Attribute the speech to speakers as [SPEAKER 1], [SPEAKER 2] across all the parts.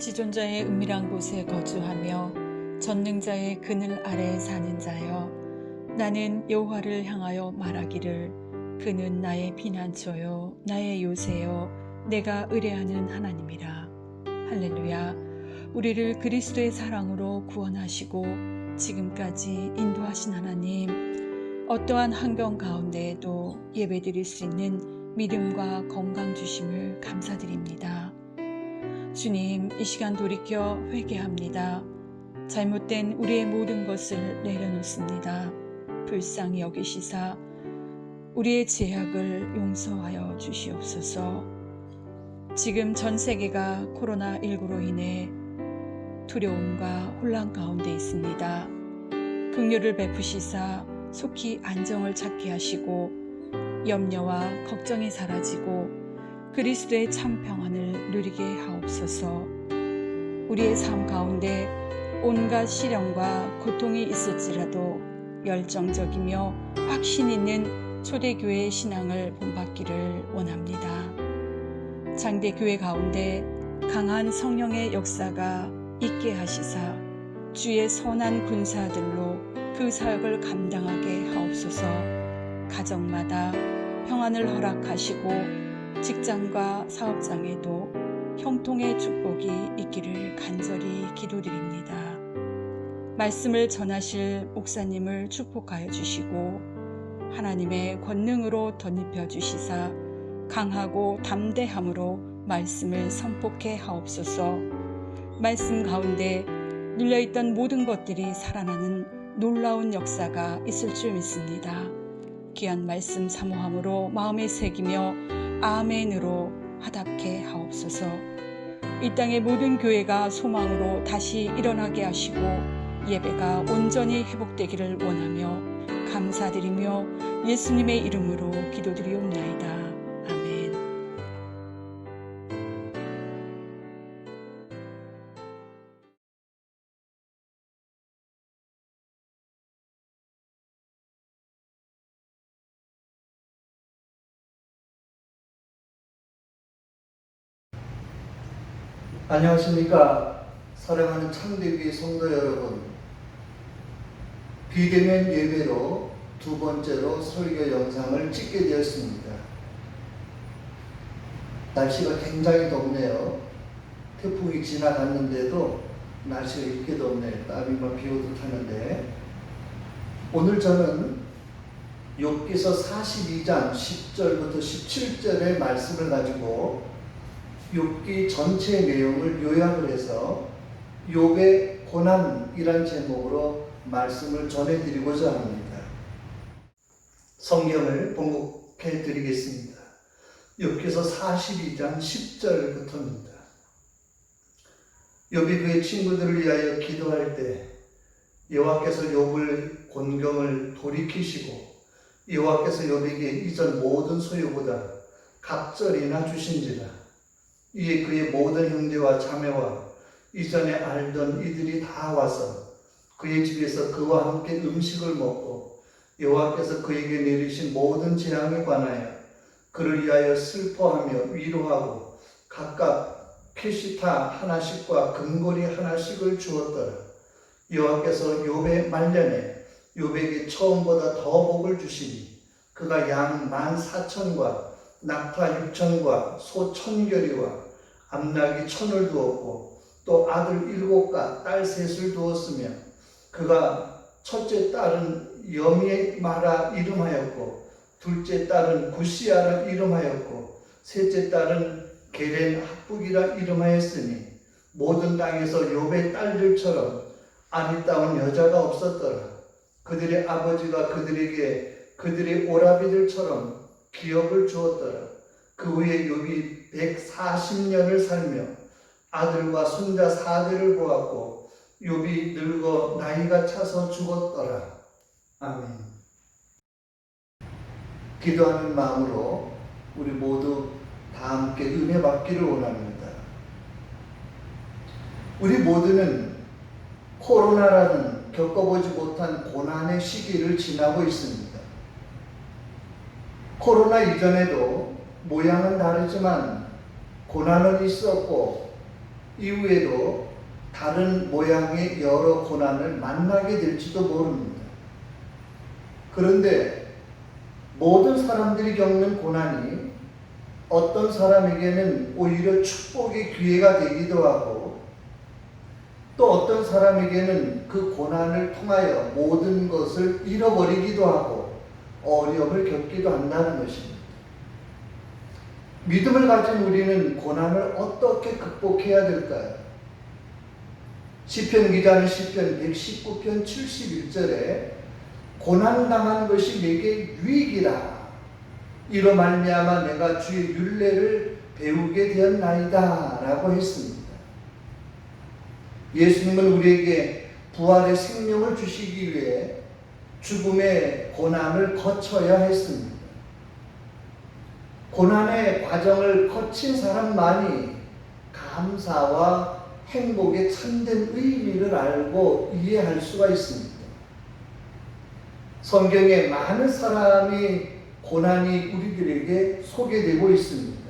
[SPEAKER 1] 지존자의 은밀한 곳에 거주하며 전능자의 그늘 아래 사는 자여, 나는 여호와를 향하여 말하기를 그는 나의 피난처요 나의 요새요 내가 의뢰하는 하나님이라. 할렐루야. 우리를 그리스도의 사랑으로 구원하시고 지금까지 인도하신 하나님, 어떠한 환경 가운데에도 예배드릴 수 있는 믿음과 건강 주심을 감사드립니다. 주님, 이 시간 돌이켜 회개합니다. 잘못된 우리의 모든 것을 내려놓습니다. 불쌍히 여기시사 우리의 죄악을 용서하여 주시옵소서. 지금 전 세계가 코로나19로 인해 두려움과 혼란 가운데 있습니다. 긍휼을 베푸시사 속히 안정을 찾게 하시고 염려와 걱정이 사라지고 그리스도의 참 평안을 누리게 하옵소서. 우리의 삶 가운데 온갖 시련과 고통이 있을지라도 열정적이며 확신 있는 초대교회의 신앙을 본받기를 원합니다. 장대교회 가운데 강한 성령의 역사가 있게 하시사 주의 선한 군사들로 그 사역을 감당하게 하옵소서. 가정마다 평안을 허락하시고 직장과 사업장에도 형통의 축복이 있기를 간절히 기도드립니다. 말씀을 전하실 목사님을 축복하여 주시고 하나님의 권능으로 덧입혀 주시사 강하고 담대함으로 말씀을 선포케 하옵소서. 말씀 가운데 눌려있던 모든 것들이 살아나는 놀라운 역사가 있을 줄 믿습니다. 귀한 말씀 사모함으로 마음에 새기며 아멘으로 화답케 하옵소서. 이 땅의 모든 교회가 소망으로 다시 일어나게 하시고 예배가 온전히 회복되기를 원하며 감사드리며 예수님의 이름으로 기도드리옵나이다. 아멘.
[SPEAKER 2] 안녕하십니까. 사랑하는 창대교회 성도 여러분, 비대면 예배로 두 번째로 설교 영상을 찍게 되었습니다. 날씨가 굉장히 덥네요. 태풍이 지나갔는데도 날씨가 이렇게 덥네요. 땀이 막 비오듯 하는데, 오늘 저는 욥기서 42장 10절부터 17절의 말씀을 가지고 욥기 전체 내용을 요약을 해서 욥의 고난이란 제목으로 말씀을 전해드리고자 합니다. 성경을 봉독해 드리겠습니다. 욥기서 42장 10절부터입니다. 욥이 그의 친구들을 위하여 기도할 때 여호와께서 욥을 곤경을 돌이키시고 여호와께서 욥에게 이전 모든 소유보다 갑절이나 주신지라. 이에 그의 모든 형제와 자매와 이전에 알던 이들이 다 와서 그의 집에서 그와 함께 음식을 먹고 여호와께서 그에게 내리신 모든 재앙에 관하여 그를 위하여 슬퍼하며 위로하고 각각 캐시타 하나씩과 금고리 하나씩을 주었더라. 여호와께서 욥의 말년에 욥에게 처음보다 더 복을 주시니 그가 양 14,000과 낙타 6,000과 소 1,000결이와 암나귀 1,000을 두었고 또 아들 7과 딸 3을 두었으며 그가 첫째 딸은 여미마라 이름하였고 둘째 딸은 구시아라 이름하였고 셋째 딸은 게렌 합북이라 이름하였으니 모든 땅에서 욥의 딸들처럼 아리따운 여자가 없었더라. 그들의 아버지가 그들에게 그들의 오라비들처럼 기업을 주었더라. 그 후에 욥이 140년을 살며 아들과 손자 4대를 보았고 욥이 늙어 나이가 차서 죽었더라. 아멘. 기도하는 마음으로 우리 모두 다 함께 은혜 받기를 원합니다. 우리 모두는 코로나라는 겪어보지 못한 고난의 시기를 지나고 있습니다. 코로나 이전에도 모양은 다르지만 고난은 있었고 이후에도 다른 모양의 여러 고난을 만나게 될지도 모릅니다. 그런데 모든 사람들이 겪는 고난이 어떤 사람에게는 오히려 축복의 기회가 되기도 하고, 또 어떤 사람에게는 그 고난을 통하여 모든 것을 잃어버리기도 하고 어려움을 겪기도 한다는 것입니다. 믿음을 가진 우리는 고난을 어떻게 극복해야 될까요? 시편 기자는 시편 119편 71절에 고난당한 것이 내게 유익이라, 이로 말미암아 내가 주의 율례를 배우게 되었나이다 라고 했습니다. 예수님은 우리에게 부활의 생명을 주시기 위해 죽음의 고난을 거쳐야 했습니다. 고난의 과정을 거친 사람만이 감사와 행복의 참된 의미를 알고 이해할 수가 있습니다. 성경에 많은 사람이 고난이 우리들에게 소개되고 있습니다.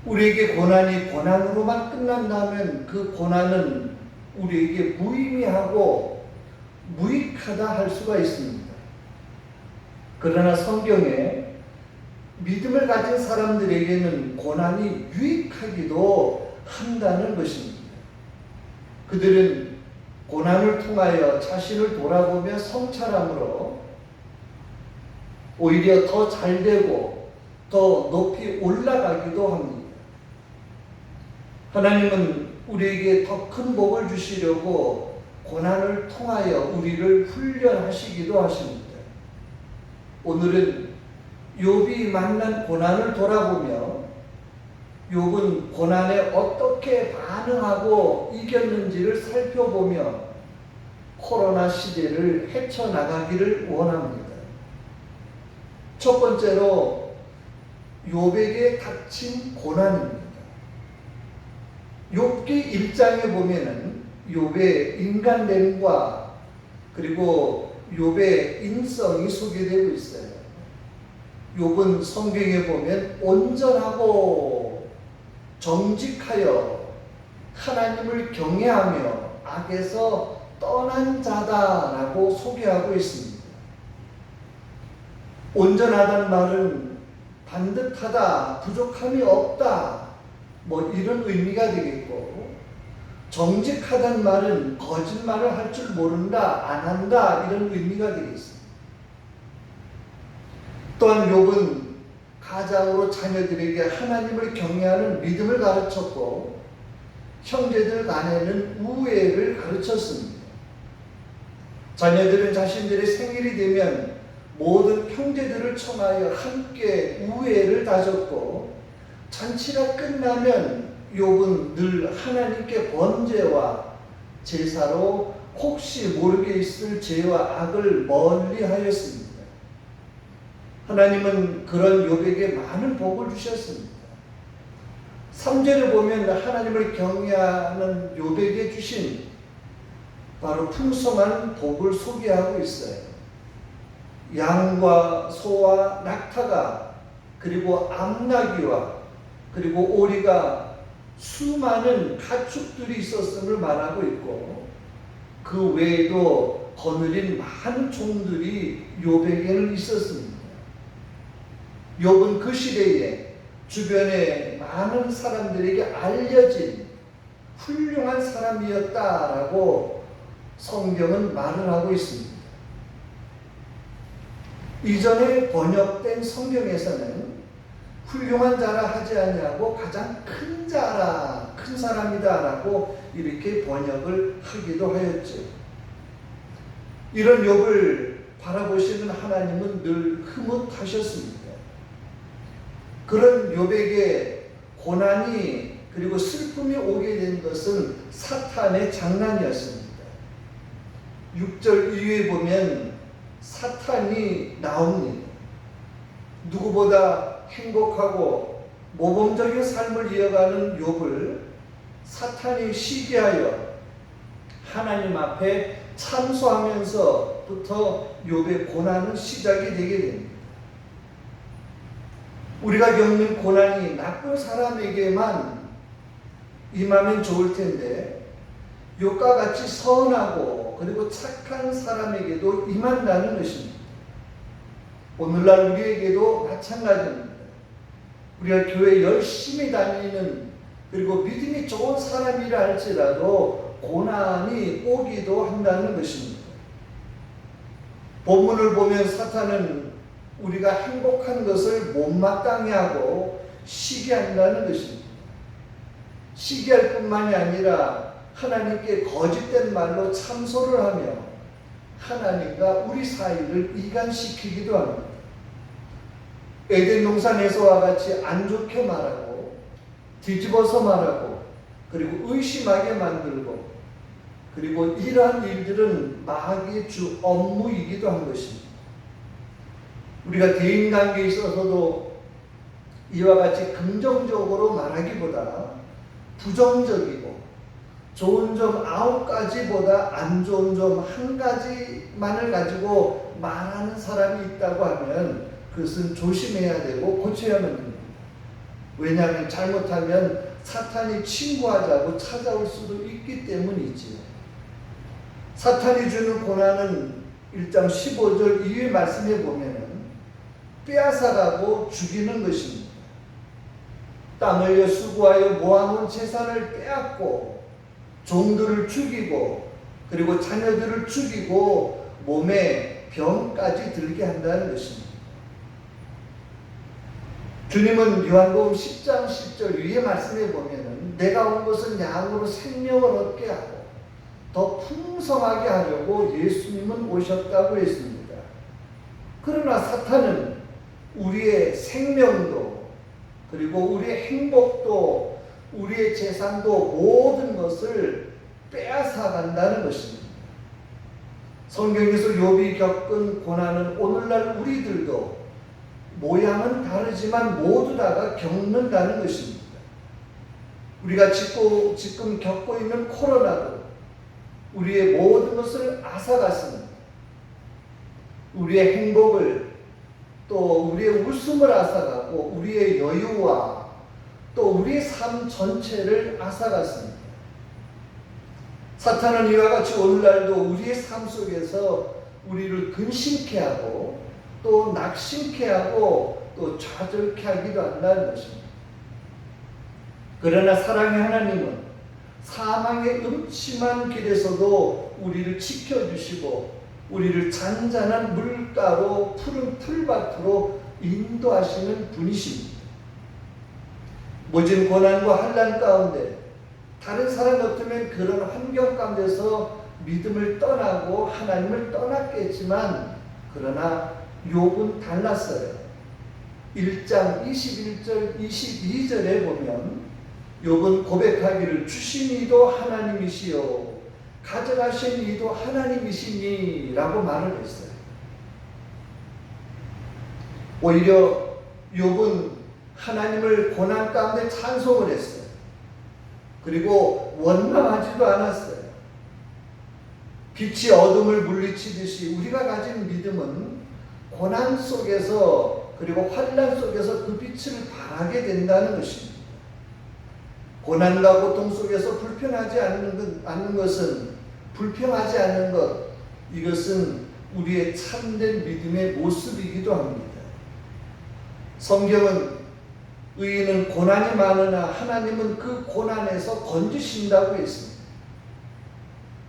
[SPEAKER 2] 우리에게 고난이 고난으로만 끝난다면 그 고난은 우리에게 무의미하고 무익하다 할 수가 있습니다. 그러나 성경에 믿음을 가진 사람들에게는 고난이 유익하기도 한다는 것입니다. 그들은 고난을 통하여 자신을 돌아보며 성찰함으로 오히려 더 잘되고 더 높이 올라가기도 합니다. 하나님은 우리에게 더 큰 복을 주시려고 고난을 통하여 우리를 훈련하시기도 하십니다. 오늘은 욥이 만난 고난을 돌아보며 욥은 고난에 어떻게 반응하고 이겼는지를 살펴보며 코로나 시대를 헤쳐나가기를 원합니다. 첫 번째로 욥에게 닥친 고난입니다. 욥기 1장에 보면은 욥의 인간됨과 그리고 욥의 인성이 소개되고 있어요. 욥은 성경에 보면 온전하고 정직하여 하나님을 경외하며 악에서 떠난 자다라고 소개하고 있습니다. 온전하다는 말은 반듯하다, 부족함이 없다, 뭐 이런 의미가 되겠고, 정직하다는 말은 거짓말을 할 줄 모른다, 안 한다, 이런 의미가 되겠습니다. 또한 욥은 가장으로 자녀들에게 하나님을 경외하는 믿음을 가르쳤고, 형제들 간에는 우애를 가르쳤습니다. 자녀들은 자신들의 생일이 되면 모든 형제들을 청하여 함께 우애를 다졌고, 잔치가 끝나면 욥은 늘 하나님께 번제와 제사로 혹시 모르게 있을 죄와 악을 멀리 하였습니다. 하나님은 그런 욥에게 많은 복을 주셨습니다. 3절을 보면 하나님을 경외하는 욥에게 주신 바로 풍성한 복을 소개하고 있어요. 양과 소와 낙타가, 그리고 암나귀와 그리고 오리가, 수많은 가축들이 있었음을 말하고 있고, 그 외에도 거느린 많은 종들이 욥에게는 있었습니다. 욥은 그 시대에 주변에 많은 사람들에게 알려진 훌륭한 사람이었다라고 성경은 말을 하고 있습니다. 이전에 번역된 성경에서는 훌륭한 자라 하지 아니하고 가장 큰 자라, 큰 사람이다라고 이렇게 번역을 하기도 하였죠. 이런 욥을 바라보시는 하나님은 늘 흐뭇하셨습니다. 그런 욥에게 고난이 그리고 슬픔이 오게 된 것은 사탄의 장난이었습니다. 6절 이후에 보면 사탄이 나옵니다. 누구보다 행복하고 모범적인 삶을 이어가는 욥을 사탄이 시기하여 하나님 앞에 참소하면서부터 욥의 고난은 시작이 되게 됩니다. 우리가 겪는 고난이 나쁜 사람에게만 임하면 좋을 텐데 욥과 같이 선하고 그리고 착한 사람에게도 임한다는 것입니다. 오늘날 우리에게도 마찬가지입니다. 우리가 교회 열심히 다니는 그리고 믿음이 좋은 사람이라 할지라도 고난이 오기도 한다는 것입니다. 본문을 보면 사탄은 우리가 행복한 것을 못마땅해 하고 시기한다는 것입니다. 시기할 뿐만이 아니라 하나님께 거짓된 말로 참소를 하며 하나님과 우리 사이를 이간시키기도 합니다. 에덴 동산에서와 같이 안 좋게 말하고 뒤집어서 말하고 그리고 의심하게 만들고 그리고 이러한 일들은 마귀의 주 업무이기도 한 것입니다. 우리가 대인관계에 있어서도 이와 같이 긍정적으로 말하기보다 부정적이고 좋은 점 9가지보다 안 좋은 점 1가지만을 가지고 말하는 사람이 있다고 하면 그것은 조심해야 되고 고쳐야만 됩니다. 왜냐하면 잘못하면 사탄이 친구하자고 찾아올 수도 있기 때문이지요. 사탄이 주는 고난은 1장 15절 이후의 말씀에 보면은 빼앗아가고 죽이는 것입니다. 땀 흘려 수고하여 모아놓은 재산을 빼앗고 종들을 죽이고 그리고 자녀들을 죽이고 몸에 병까지 들게 한다는 것입니다. 주님은 요한복음 10장 10절 위의 말씀에 보면은 내가 온 것은 양으로 생명을 얻게 하고 더 풍성하게 하려고 예수님은 오셨다고 했습니다. 그러나 사탄은 우리의 생명도 그리고 우리의 행복도 우리의 재산도 모든 것을 빼앗아 간다는 것입니다. 성경에서 욥이 겪은 고난은 오늘날 우리들도 모양은 다르지만 모두 다가 겪는다는 것입니다. 우리가 지금 겪고 있는 코로나도 우리의 모든 것을 앗아갔습니다. 우리의 행복을 또 우리의 웃음을 앗아가고 우리의 여유와 또 우리의 삶 전체를 앗아갔습니다. 사탄은 이와 같이 오늘날도 우리의 삶 속에서 우리를 근심케 하고 또 낙심케 하고 또 좌절케 하기도 한다는 것입니다. 그러나 사랑의 하나님은 사망의 음침한 길에서도 우리를 지켜주시고 우리를 잔잔한 물가로 푸른 풀밭으로 인도하시는 분이십니다. 모진 고난과 환난 가운데 다른 사람 같으면 그런 환경 가운데서 믿음을 떠나고 하나님을 떠났겠지만 그러나 욥은 달랐어요. 1장 21절 22절에 보면 욥은 고백하기를 주신 이도 하나님이시요 가져가신 이도 하나님이시니 라고 말을 했어요. 오히려 욥은 하나님을 고난 가운데 찬송을 했어요. 그리고 원망하지도 않았어요. 빛이 어둠을 물리치듯이 우리가 가진 믿음은 고난 속에서 그리고 환난 속에서 그 빛을 발하게 된다는 것입니다. 고난과 고통 속에서 불편하지 않는 것은 불평하지 않는 것 이것은 우리의 참된 믿음의 모습이기도 합니다. 성경은 의인은 고난이 많으나 하나님은 그 고난에서 건지신다고 했습니다.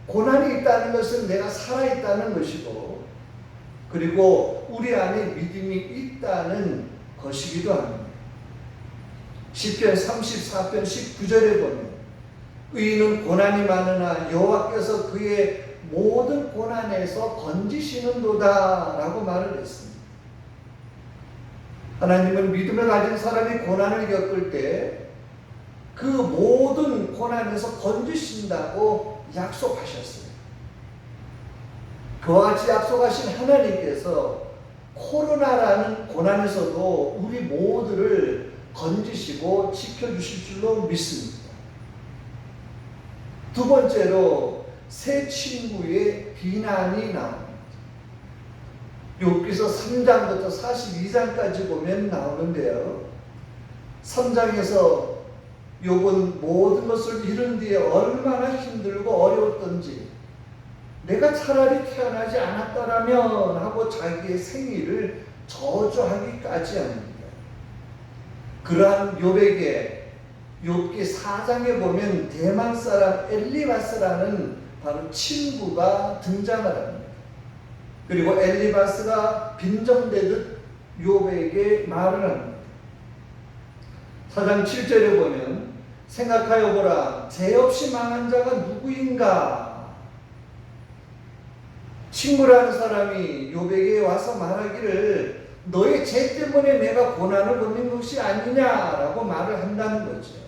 [SPEAKER 2] 고난이 있다는 것은 내가 살아있다는 것이고 그리고 우리 안에 믿음이 있다는 것이기도 합니다. 시편 34편 19절에 보면 의인은 고난이 많으나 여호와께서 그의 모든 고난에서 건지시는도다 라고 말을 했습니다. 하나님은 믿음을 가진 사람이 고난을 겪을 때 그 모든 고난에서 건지신다고 약속하셨어요. 그와 같이 약속하신 하나님께서 코로나라는 고난에서도 우리 모두를 건지시고 지켜주실 줄로 믿습니다. 두 번째로 새 친구의 비난이 나옵니다. 욥기서 3장부터 42장까지 보면 나오는데요. 3장에서 욥은 모든 것을 이룬 뒤에 얼마나 힘들고 어려웠던지 내가 차라리 태어나지 않았더라면 하고 자기의 생일을 저주하기까지 합니다. 그러한 욥에게 욥기 4장에 보면 대만 사람 엘리바스라는 바로 친구가 등장을 합니다. 그리고 엘리바스가 빈정대듯 욥에게 말을 합니다. 4장 7절에 보면 생각하여 보라, 죄 없이 망한 자가 누구인가? 친구라는 사람이 욥에게 와서 말하기를 너의 죄 때문에 내가 고난을 받는 것이 아니냐라고 말을 한다는 거죠.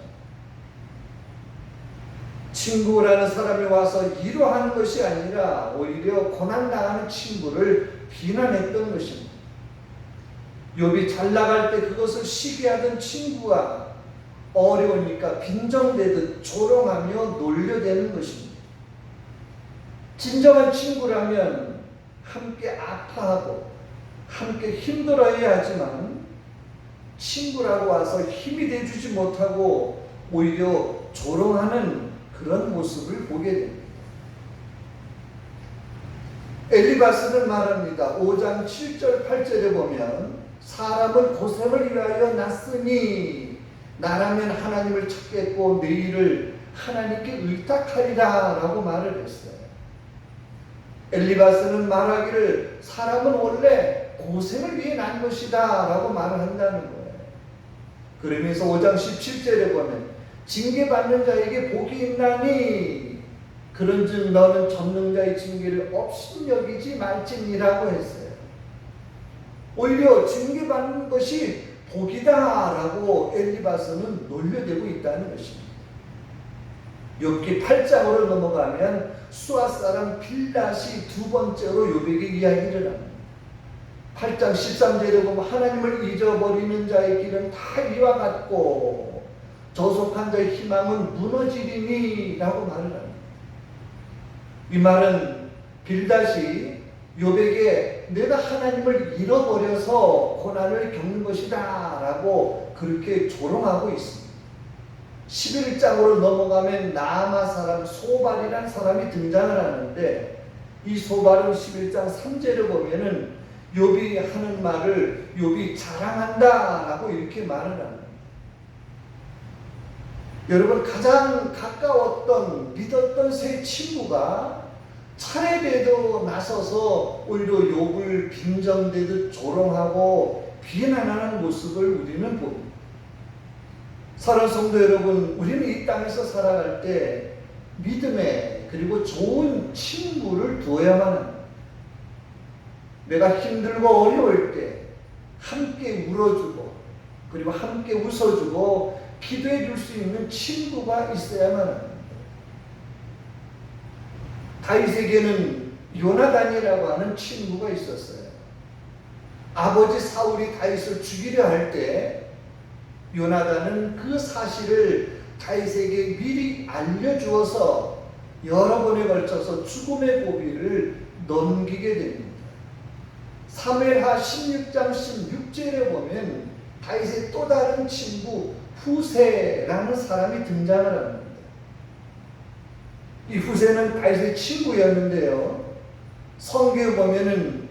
[SPEAKER 2] 친구라는 사람이 와서 위로하는 것이 아니라 오히려 고난당하는 친구를 비난했던 것입니다. 욥이 잘 나갈 때 그것을 시기하던 친구가 어려우니까 빈정대듯 조롱하며 놀려대는 것입니다. 진정한 친구라면 함께 아파하고 함께 힘들어야 하지만 친구라고 와서 힘이 돼주지 못하고 오히려 조롱하는 그런 모습을 보게 됩니다. 엘리바스는 말합니다. 5장 7절 8절에 보면 사람은 고생을 위하여 났으니 나라면 하나님을 찾겠고 내 일을 하나님께 의탁하리라 라고 말을 했어요. 엘리바스는 말하기를 사람은 원래 고생을 위해 난 것이다 라고 말을 한다는 거예요. 그러면서 5장 17절에 보면 징계받는 자에게 복이 있나니 그런즉 너는 전능자의 징계를 업신여기지 말지니라고 했어요. 오히려 징계받는 것이 복이다라고 엘리바스는 놀려대고 있다는 것입니다. 욥기 8장으로 넘어가면 수아 사람 빌닷이 두 번째로 욥에게 이야기를 합니다. 8장 13절에 보면 하나님을 잊어버리는 자의 길은 다 이와 같고 저속한 자의 희망은 무너지리니 라고 말을 합니다. 이 말은 빌닷이 욥에게 내가 하나님을 잃어버려서 고난을 겪는 것이다 라고 그렇게 조롱하고 있습니다. 11장으로 넘어가면 나아마 사람 소발이라는 사람이 등장을 하는데 이 소발은 11장 3절에 보면은 욥이 하는 말을 욥이 자랑한다 라고 이렇게 말을 합니다. 여러분 가장 가까웠던 믿었던 세 친구가 차례대도 나서서 오히려 욥을 빈정대듯 조롱하고 비난하는 모습을 우리는 봅니다. 사랑하는 성도 여러분, 우리는 이 땅에서 살아갈 때 믿음에 그리고 좋은 친구를 두어야만 합니다. 내가 힘들고 어려울 때 함께 울어주고 그리고 함께 웃어주고 기도해 줄 수 있는 친구가 있어야만 합니다. 다윗에게는 요나단이라고 하는 친구가 있었어요. 아버지 사울이 다윗을 죽이려 할 때 요나단은 그 사실을 다윗에게 미리 알려주어서 여러 번에 걸쳐서 죽음의 고비를 넘기게 됩니다. 사무엘하 16장 16절에 보면 다윗의 또 다른 친구 후세라는 사람이 등장을 합니다. 이 후세는 다윗의 친구였는데요. 성경에 보면은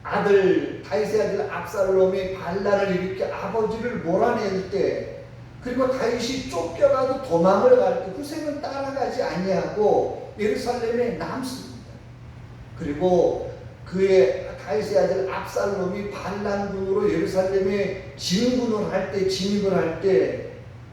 [SPEAKER 2] 다윗의 아들 압살롬이 반란을 일으켜 아버지를 몰아낼 때 그리고 다윗이 쫓겨가도 도망을 갈 때 후세는 따라가지 아니하고 예루살렘에 남습니다. 그리고 다윗의 아들 압살롬이 반란군으로 예루살렘에 진입을 할 때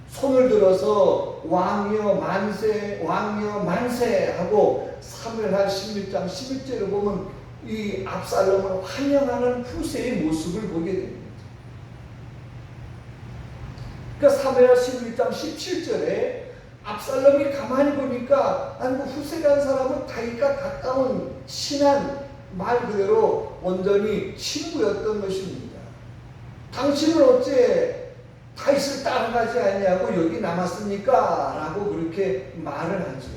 [SPEAKER 2] 손을 들어서 왕이여 만세 왕이여 만세 하고 사무엘하 16장 11절을 보면 이 압살롬을 환영하는 후세의 모습을 보게 됩니다. 그러니까 사무엘하 16장 17절에 압살롬이 가만히 보니까 후세라는 사람은 다윗과 가까운 친한 말 그대로 온전히 친구였던 것입니다. 당신은 어째 다윗을 따라가지 아니하고 여기 남았습니까? 라고 그렇게 말을 하죠.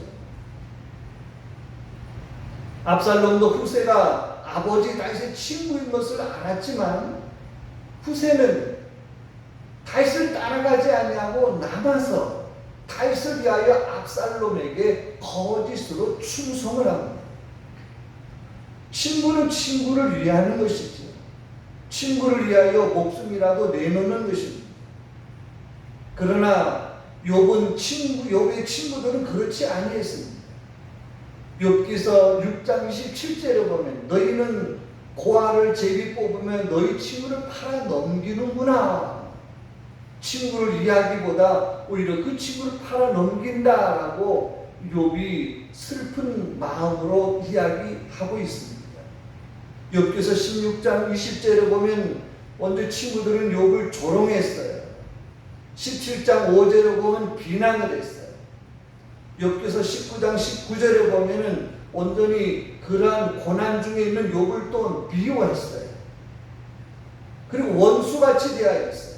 [SPEAKER 2] 압살롬도 후세가 아버지 다윗의 친구인 것을 알았지만 후세는 다윗을 따라가지 아니하고 남아서 다윗을 위하여 압살롬에게 거짓으로 충성을 합니다. 친구는 친구를 위하는 것이죠. 친구를 위하여 목숨이라도 내놓는 것입니다. 그러나 욥의 친구들은 그렇지 아니했습니다. 욥기서 6장 27절에 보면 너희는 고아를 제비 뽑으면 너희 친구를 팔아 넘기는구나. 친구를 위하기보다 오히려 그 친구를 팔아 넘긴다라고 욥이 슬픈 마음으로 이야기하고 있습니다. 욥기서 16장 20절에 보면 먼저 친구들은 욥을 조롱했어요. 17장 5절에 보면 비난을 했어요. 욥기서 19장 19절에 보면은 온전히 그러한 고난 중에 있는 욥을 또 미워했어요. 그리고 원수같이 대하였어요.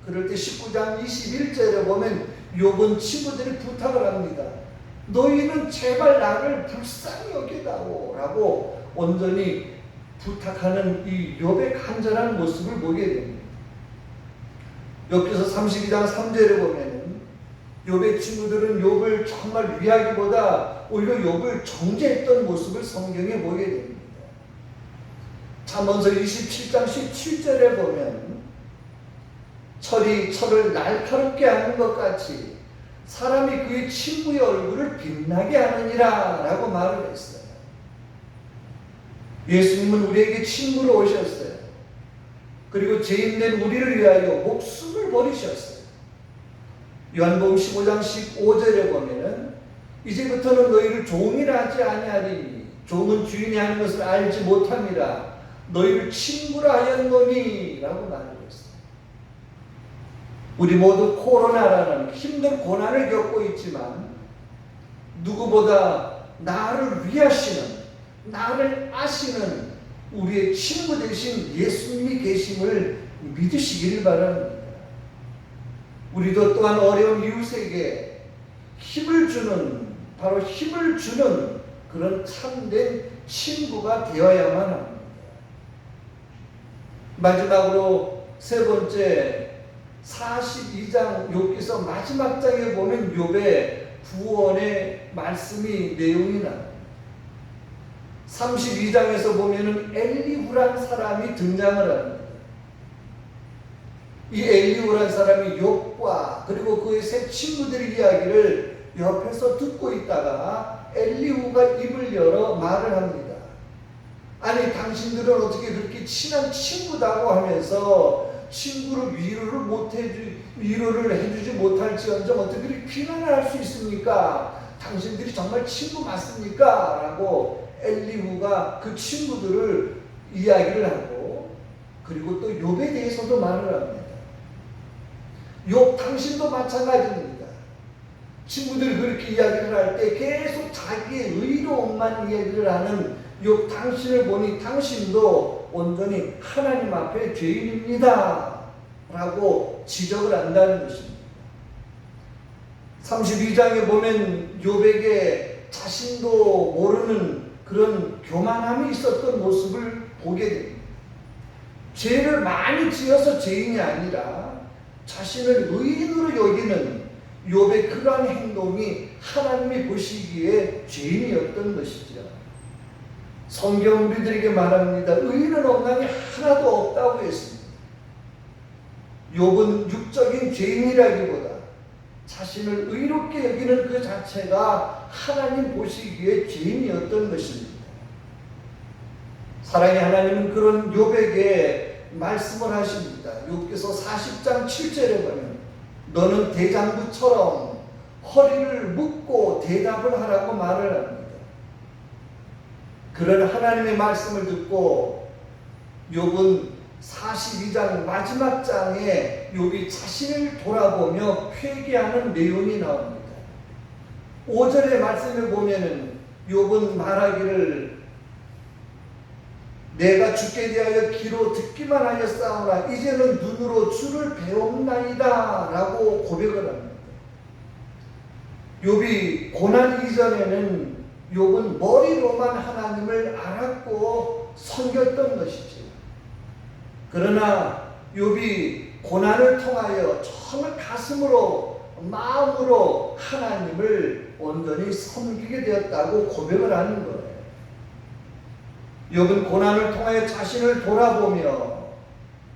[SPEAKER 2] 그럴 때 19장 21절에 보면 욥은 친구들이 부탁을 합니다. 너희는 제발 나를 불쌍히 여기다오 라고 온전히 부탁하는 이 욥의 간절한 모습을 보게 됩니다. 욥기서 32장 3절에 보면 욥의 친구들은 욥을 정말 위하기보다 오히려 욥을 정죄했던 모습을 성경에 보게 됩니다. 잠언서 27장 17절에 보면 철이 철을 날카롭게 하는 것 같이 사람이 그의 친구의 얼굴을 빛나게 하느니라 라고 말을 했어요. 예수님은 우리에게 친구로 오셨어요. 그리고 죄인된 우리를 위하여 목숨을 버리셨어요. 요한복음 15장 15절에 보면은 이제부터는 너희를 종이라 하지 아니하리니 종은 주인이 하는 것을 알지 못함이라 너희를 친구라 하였노니 라고 말을 했어요. 우리 모두 코로나라는 힘든 고난을 겪고 있지만 누구보다 나를 위하시는 나를 아시는 우리의 친구 되신 예수님이 계심을 믿으시기를 바랍니다. 우리도 또한 어려운 이웃에게 힘을 주는 바로 힘을 주는 그런 참된 친구가 되어야만 합니다. 마지막으로 세 번째 42장 욥기서 마지막 장에 보면 욥의 구원의 말씀이 내용이 나옵니다. 32장에서 보면은 엘리후란 사람이 등장을 합니다. 이 엘리후란 사람이 욥과 그리고 그의 세 친구들의 이야기를 옆에서 듣고 있다가 엘리후가 입을 열어 말을 합니다. 아니 당신들은 어떻게 그렇게 친한 친구다고 하면서 친구를 위로를 해주지 못할지언정 어떻게 그렇게 비난을 할 수 있습니까? 당신들이 정말 친구 맞습니까? 라고 엘리후가 그 친구들을 이야기를 하고 그리고 또 욥에 대해서도 말을 합니다. 욥 당신도 마찬가지입니다. 친구들이 그렇게 이야기를 할 때 계속 자기의 의로움만 이야기를 하는 욥 당신을 보니 당신도 온전히 하나님 앞에 죄인입니다 라고 지적을 한다는 것입니다. 32장에 보면 욥에게 자신도 모르는 그런 교만함이 있었던 모습을 보게 됩니다. 죄를 많이 지어서 죄인이 아니라 자신을 의인으로 여기는 욥의 그러한 행동이 하나님이 보시기에 죄인이었던 것이죠. 성경 우리들에게 말합니다. 의인은 없나니 하나도 없다고 했습니다. 욥은 육적인 죄인이라기보다 자신을 의롭게 여기는 그 자체가 하나님 보시기에 죄인이었던 것입니다. 사랑의 하나님은 그런 욥에게 말씀을 하십니다. 욥기서 40장 7절에 보면 너는 대장부처럼 허리를 묶고 대답을 하라고 말을 합니다. 그런 하나님의 말씀을 듣고 욥은 42장 마지막 장에 욥이 자신을 돌아보며 회개하는 내용이 나옵니다. 5절의 말씀을 보면은 욥은 말하기를 내가 주께 대하여 귀로 듣기만 하였사오나 이제는 눈으로 주를 배웠나이다 라고 고백을 합니다. 욥이 고난 이전에는 욥은 머리로만 하나님을 알았고 섬겼던 것이죠. 그러나 욥이 고난을 통하여 정말 가슴으로 마음으로 하나님을 온전히 섬기게 되었다고 고백을 하는 거예요. 욥은 고난을 통하여 자신을 돌아보며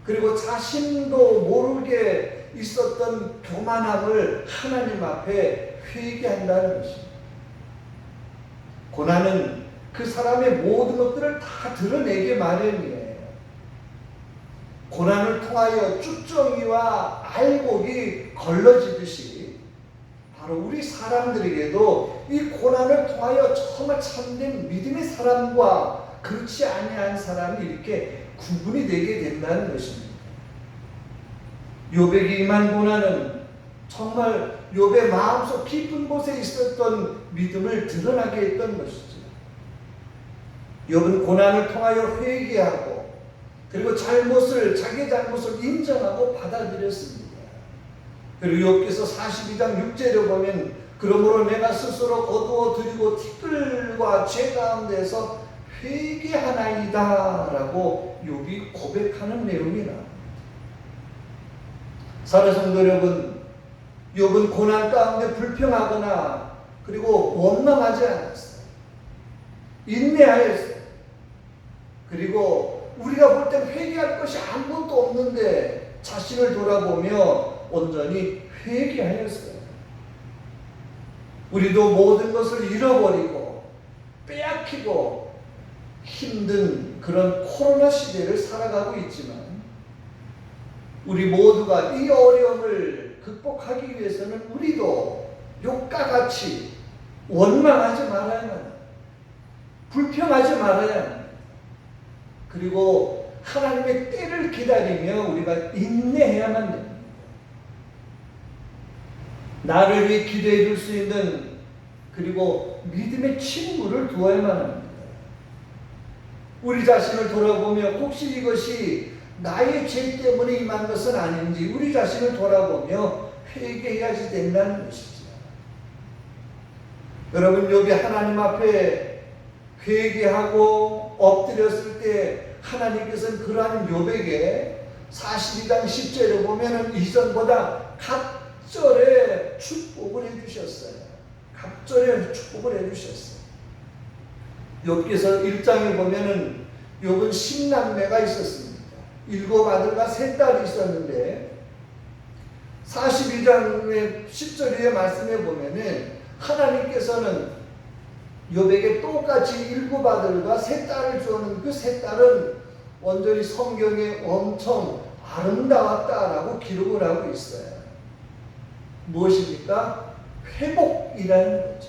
[SPEAKER 2] 그리고 자신도 모르게 있었던 교만함을 하나님 앞에 회개한다는 것입니다. 고난은 그 사람의 모든 것들을 다 드러내게 마련이에요. 고난을 통하여 쭉정이와 알곡이 걸러지듯이 바로 우리 사람들에게도 이 고난을 통하여 정말 참된 믿음의 사람과 그렇지 아니한 사람이 이렇게 구분이 되게 된다는 것입니다. 욥에게 임한 고난은 정말 욥의 마음속 깊은 곳에 있었던 믿음을 드러나게 했던 것이죠. 욥은 고난을 통하여 회개하고 그리고 자기 잘못을 인정하고 받아들였습니다. 그리고 욥기서 42장 6절에 보면 그러므로 내가 스스로 거두어들이고 티끌과 죄 가운데서 회개하나이다 라고 욥이 고백하는 내용이 나옵니다. 사랑하는 성도 여러분, 욥은 고난 가운데 불평하거나 그리고 원망하지 않았어요. 인내하였어요. 그리고 우리가 볼 땐 회개할 것이 아무것도 없는데 자신을 돌아보며 온전히 회개하였어요. 우리도 모든 것을 잃어버리고 빼앗기고 힘든 그런 코로나 시대를 살아가고 있지만 우리 모두가 이 어려움을 극복하기 위해서는 우리도 욥과 같이 원망하지 말아야 합니다. 불평하지 말아야 합니다. 그리고 하나님의 때를 기다리며 우리가 인내해야만 됩니다. 나를 위해 기도해 줄 수 있는 그리고 믿음의 친구를 두어야만 합니다. 우리 자신을 돌아보며 혹시 이것이 나의 죄 때문에 임한 것은 아닌지 우리 자신을 돌아보며 회개해야지 된다는 것이죠. 여러분, 욥이 하나님 앞에 회개하고 엎드렸을 때 하나님께서는 그러한 욥에게 42장 10절에 보면은 이전보다 갑절의 축복을 해주셨어요. 갑절의 축복을 해주셨어요. 욥기서 1장에 보면은 욥은 10남매가 있었습니다. 7 아들과 3딸이 있었는데 42장의 10절의 말씀에 보면은 하나님께서는 욥에게 똑같이 7 아들과 3딸을 주었는데 그 3딸은 완전히 성경에 엄청 아름다웠다라고 기록을 하고 있어요. 무엇입니까? 회복이라는 거죠.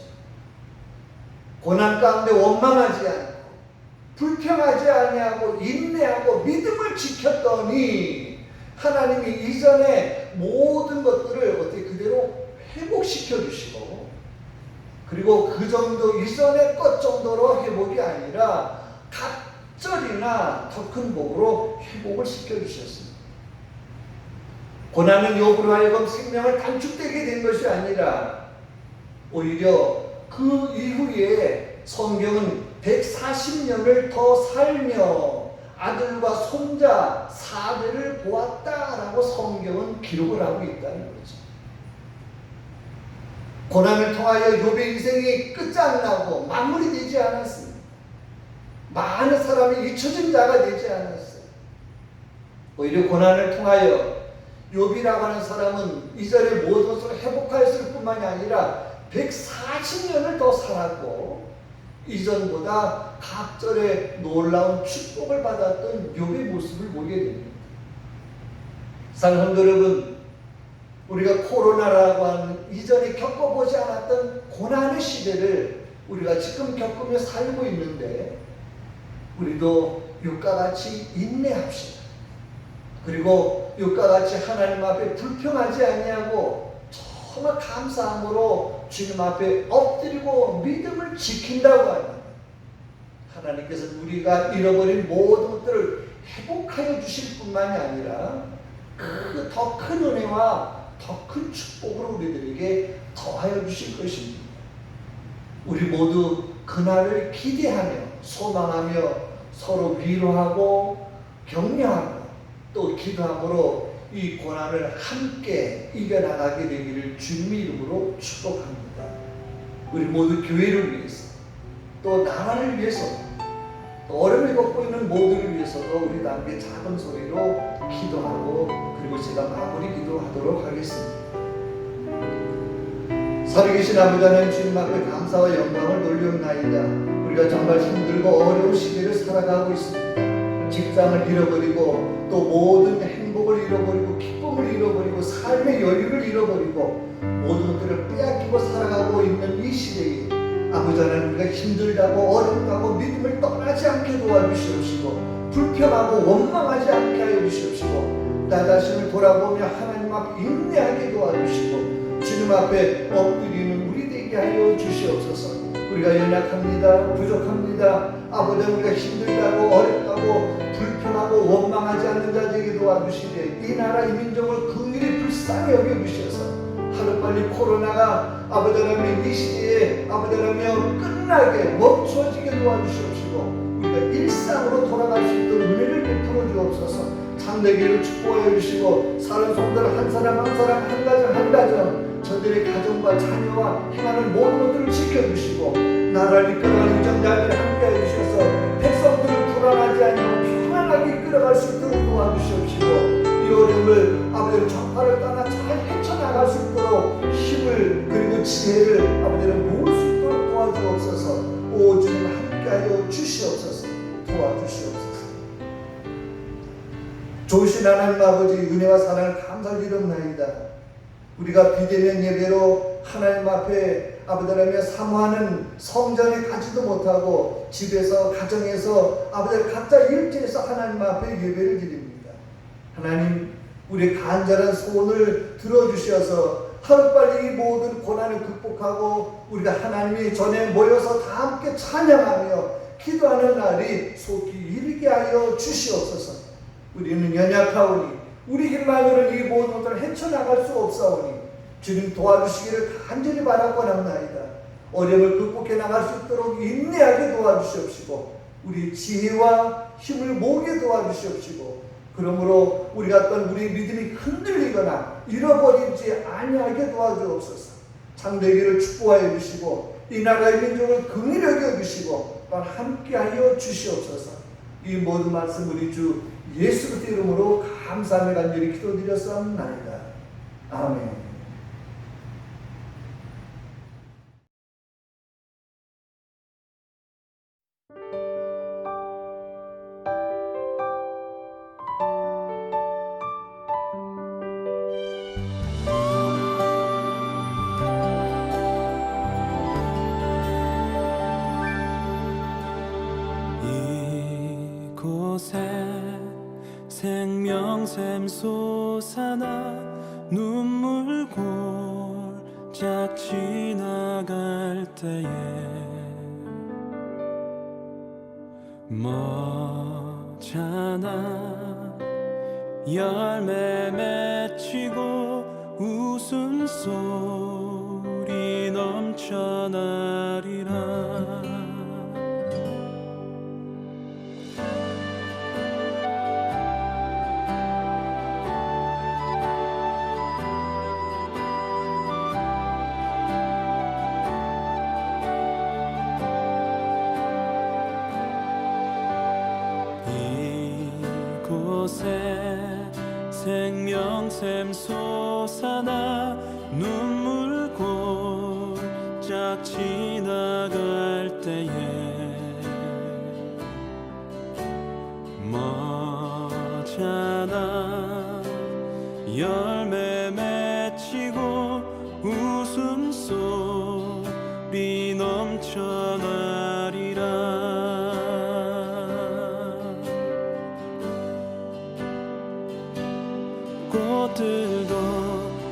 [SPEAKER 2] 고난 가운데 원망하지 않고 불평하지 아니하고 인내하고 믿음을 지켰더니 하나님이 이전에 모든 것들을 어떻게 그대로 회복시켜 주시고 그리고 그 정도 이전의 것 정도로 회복이 아니라 갑절이나 더 큰 복으로 회복을 시켜 주셨습니다. 고난은 욥으로 하여금 생명을 단축되게 된 것이 아니라 오히려 그 이후에 성경은 140년을 더 살며 아들과 손자 4대를 보았다라고 성경은 기록을 하고 있다는 거죠. 고난을 통하여 욥의 인생이 끝장나고 마무리되지 않았습니다. 많은 사람이 잊혀진 자가 되지 않았어요. 오히려 고난을 통하여 욥이라고 하는 사람은 이전에 모든 것을 회복하였을 뿐만이 아니라 140년을 더 살았고 이전보다 갑절의 놀라운 축복을 받았던 욥의 모습을 보게 됩니다. 사랑하는 성도 여러분, 우리가 코로나라고 하는 이전에 겪어보지 않았던 고난의 시대를 우리가 지금 겪으며 살고 있는데 우리도 욥과 같이 인내합시다. 그리고 욥과 같이 하나님 앞에 불평하지 아니하고 정말 감사함으로 주님 앞에 엎드리고 믿음을 지킨다고 합니다. 하나님께서 우리가 잃어버린 모든 것들을 회복하여 주실 뿐만이 아니라 그 더 큰 은혜와 더 큰 축복으로 우리들에게 더하여 주실 것입니다. 우리 모두 그날을 기대하며 소망하며 서로 위로하고 격려하고 또 기도함으로 이 고난을 함께 이겨나가게 되기를 주님의 이름으로 축복합니다. 우리 모두 교회를 위해서, 또 나라를 위해서, 또 어려움을 겪고 있는 모두를 위해서도 우리 다 함께 작은 소리로 기도하고, 그리고 제가 마무리 기도하도록 하겠습니다. 살아계신 아버지 하나님, 주님 앞에 감사와 영광을 돌려옵나이다. 우리가 정말 힘들고 어려운 시대를 살아가고 있습니다. 직장을 잃어버리고, 또 모든 행복을 잃어버리고, 기쁨을 잃어버리고, 삶의 여유를 잃어버리고, 모든 것들을 빼앗기고 살아가고 있는 이 시대에 아버지 하나님, 우리가 힘들다고 어렵다고 믿음을 떠나지 않게 도와주시옵시고, 불평하고 원망하지 않게 하여 주시옵시고, 나 자신을 돌아보며 하나님 앞에 인내하게 도와주시고, 주님 앞에 엎드리는 우리 되게 하여 주시옵소서. 우리가 연약합니다. 부족합니다. 아버지, 우리가 힘들다고 어렵다고 불평하고 원망하지 않는 자 되게 도와주시되, 이 나라 이 민족을 긍휼히 불쌍히 여겨주셔서 하루빨리 코로나가 아버지 하나님 이 시대에 아버지 하나님 끝나게 멈춰지게 도와주시옵시고, 우리가 일상으로 돌아갈 수 있도록 은혜를 베풀어 주옵소서. 창대기를 축복하여 주시고, 사는 성도를 한 사람 한 사람, 한 가정 한 가정, 저들의 가정과 자녀와 행하는 모든 것들을 지켜주시고, 나라를 이끌어가는 정자들을 함께해 주셔서 백성들을 불안하지 않고 평안하게 이끌어갈 수 있도록 도와주시옵시고, 이 어려움을 아버지는 전파를 떠나 잘 헤쳐나갈 수 있도록 힘을 그리고 지혜를 아버지는 모을 수 있도록 도와주옵소서. 오 주님, 함께하여 주시옵소서. 도와주시옵소서. 좋으신 하나님 아버지, 은혜와 사랑을 감사드리옵나이다. 우리가 비대면 예배로 하나님 앞에 아버지 하나님 사모하는 성전에 가지도 못하고 집에서 가정에서 아버지 각자 일터에서 하나님 앞에 예배를 드립니다. 하나님, 우리의 간절한 소원을 들어주셔서 하루빨리 이 모든 고난을 극복하고 우리가 하나님의 전에 모여서 다 함께 찬양하며 기도하는 날이 속히 이르게 하여 주시옵소서. 우리는 연약하오니 우리 힘만으로는 이 모든 것들을 헤쳐나갈 수 없사오니 주님 도와주시기를 간절히 바라고 합나이다. 어려움을 극복해 나갈 수 있도록 인내하게 도와주시옵시고, 우리 지혜와 힘을 모으게 도와주시옵시고, 그러므로 우리 같던 우리 믿음이 흔들리거나 잃어버리지 아니하게 도와주옵소서. 창대기를 축복하여 주시고, 이 나라의 민족을 긍휼히 여겨 주시고, 또한 함께하여 주시옵소서. 이 모든 말씀 우리 주 예수 그리스도의 이름으로 감사하며 간절히 기도드렸사옵나이다. 아멘.
[SPEAKER 3] 생명샘 솟아나 눈물 골짝 지나갈 때에 머잖아 열매 맺히고 웃음소리 넘쳐나리라. 생명샘 솟아나 눈물 골짝 지나갈 때에 머잖아 열매 맺히고 웃음소리 넘쳐나리라. 꽃들도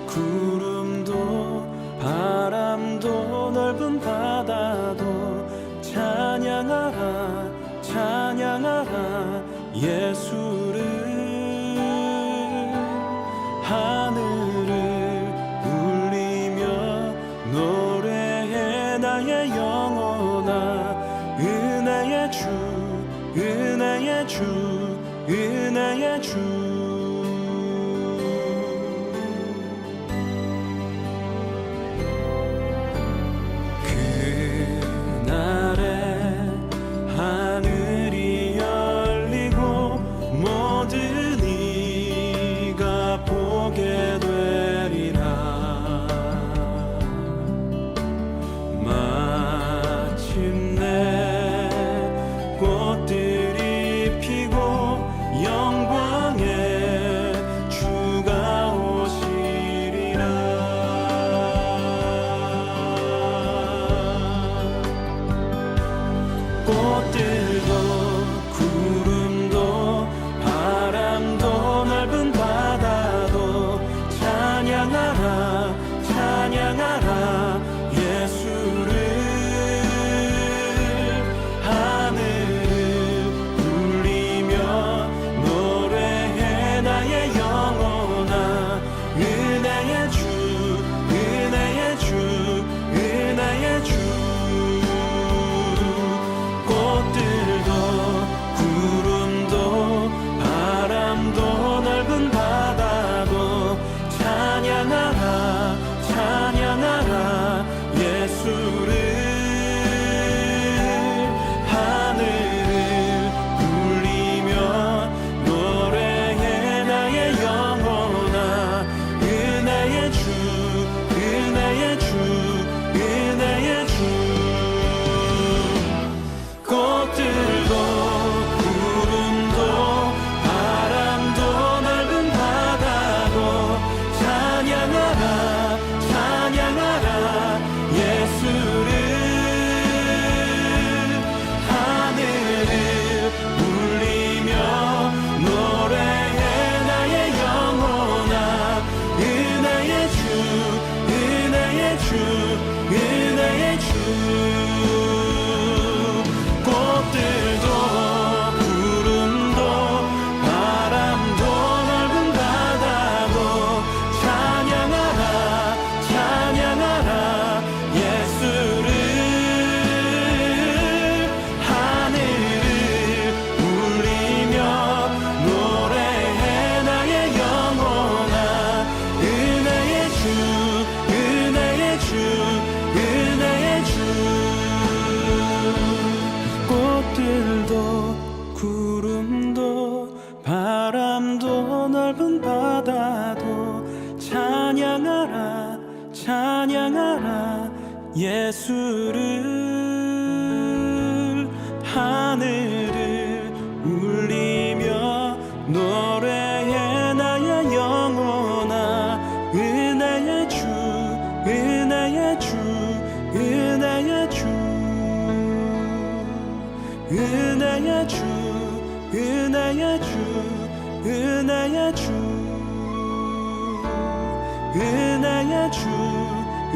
[SPEAKER 3] 구름도 바람도 넓은 바다도 찬양하라 찬양하라 예수를. 하늘을 울리며 노래해 나의 영혼아. 은혜의 주 은혜의 주 은혜의 주 얻게 되리라. 마침내 꽃들이 피고 영광의 주가 오시리라. 꽃들도 구름도 바람도 넓은 바다도 찬양하라 찬양하라 예수를. 하늘을 울리며 노래해 나의 영혼아. 은혜의 주 은혜의 주 은혜의 주. 꽃들도 구름도 바람도 넓은 바다도 찬양하라 찬양하라 예수를. 하늘을 울리며 노래해 나의 영혼아. 은혜의 주 은혜의 주 은혜의 주. 꽃들도 구름도 바람도 넓은 바다도 찬양하라 찬양하라 예수를. 하늘을 울리며 노래해 나의 영혼아. 은혜의 주 은혜의 주 은혜의 주. 꽃들도 구름도 바람도 넓은 바다도 찬양하라 찬양하라 예수를. 하늘을 울리며 노래해 나의 영혼아. 은혜의 주 은혜의 주 은혜의 주. 꽃들도 구름도 바람도 넓은 바다도 찬양하라 찬양하라 예수를. 하늘을 울리며 노래해 나의 영혼아. 은혜의 주 은혜의 주 은혜의 주. 은혜의 주 은혜의 주 은혜의 주. 은혜의 주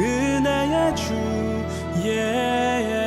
[SPEAKER 3] 은혜의 주 예.